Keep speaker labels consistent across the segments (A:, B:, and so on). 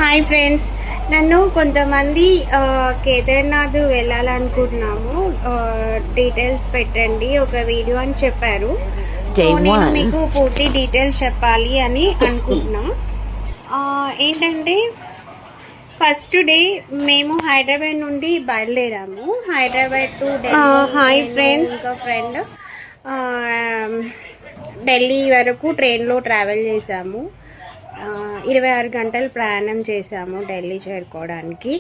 A: Hi friends, నన్ను కొంతమంది కేదార్నాథ్ వెళ్ళాలనుకుంటున్నాము, డీటెయిల్స్ పెట్టండి ఒక వీడియో అని చెప్పారు. నేను మీకు పూర్తి డీటెయిల్స్ చెప్పాలి అని అనుకుంటున్నా. ఏంటంటే ఫస్ట్ డే మేము హైదరాబాద్ నుండి బయలుదేరాము. Hyderabad to Delhi. Hi friends, ఒక ఫ్రెండ్ ఢిల్లీ వరకు ట్రైన్లో ట్రావెల్ చేసాము. 26 గంటలు ప్రయాణం చేసాము ఢిల్లీ చేరుకోవడానికి.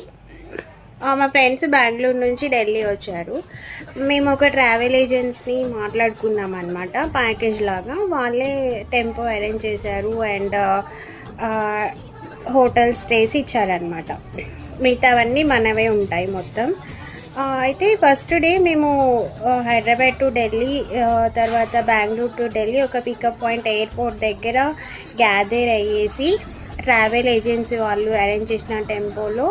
A: మా ఫ్రెండ్స్ బెంగళూరు నుంచి ఢిల్లీ వచ్చారు. మేము ఒక ట్రావెల్ ఏజెన్సీని మాట్లాడుకున్నాం అనమాట, ప్యాకేజ్ లాగా. వాళ్ళే టెంపో అరేంజ్ చేశారు అండ్ హోటల్ స్టేస్ ఇచ్చారనమాట. మిగతావన్నీ మనవే ఉంటాయి మొత్తం. అయితే ఫస్ట్ డే మేము హైదరాబాద్ టు ఢిల్లీ, తర్వాత బెంగళూరు టు ఢిల్లీ ఒక పికప్ పాయింట్ ఎయిర్పోర్ట్ దగ్గర గ్యాదర్ అయ్యేసి ట్రావెల్ ఏజెన్సీ వాళ్ళు అరేంజ్ చేసిన టెంపోలో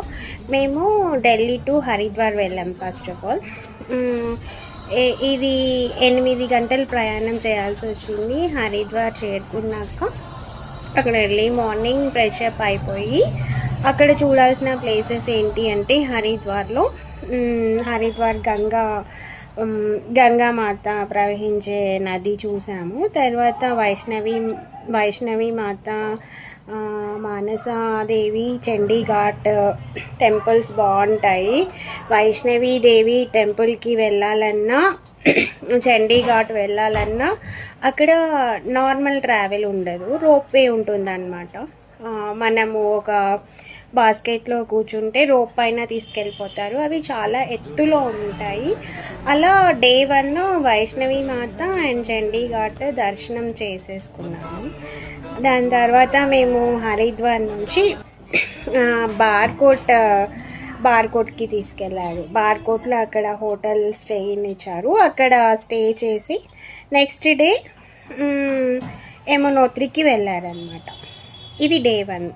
A: మేము ఢిల్లీ టు హరిద్వార్ వెళ్ళాం. ఫస్ట్ ఆఫ్ ఆల్ ఇది 8 గంటలు ప్రయాణం చేయాల్సి వచ్చింది. హరిద్వార్ చేరుకున్నాక అక్కడ ఎర్లీ మార్నింగ్ ఫ్రెష్ అప్ అయిపోయి అక్కడ చూడాల్సిన ప్లేసెస్ ఏంటి అంటే హరిద్వార్లో హరిద్వార్ గంగామాత ప్రవహించే నది చూసాము. తర్వాత వైష్ణవి మాత, మానసాదేవి, చండీఘాట్ టెంపుల్స్ బాగుంటాయి. వైష్ణవీదేవి టెంపుల్కి వెళ్ళాలన్నా, చండీఘాట్ వెళ్ళాలన్నా అక్కడ నార్మల్ ట్రావెల్ ఉండదు, రోప్వే ఉంటుందన్నమాట. మనము ఒక బాస్కెట్లో కూర్చుంటే రోప్ పైన తీసుకెళ్ళిపోతారు. అవి చాలా ఎత్తులో ఉంటాయి. అలా డే 1 వైష్ణవి మాత అండ్ చండీఘాట్ దర్శనం చేసేసుకున్నాము. దాని తర్వాత మేము హరిద్వార్ నుంచి బార్కోట్కి తీసుకెళ్ళారు. బార్కోట్లో అక్కడ హోటల్ స్టేని ఇచ్చారు. అక్కడ స్టే చేసి నెక్స్ట్ డే యమునోత్రికి వెళ్ళారనమాట. ఇది డే 1.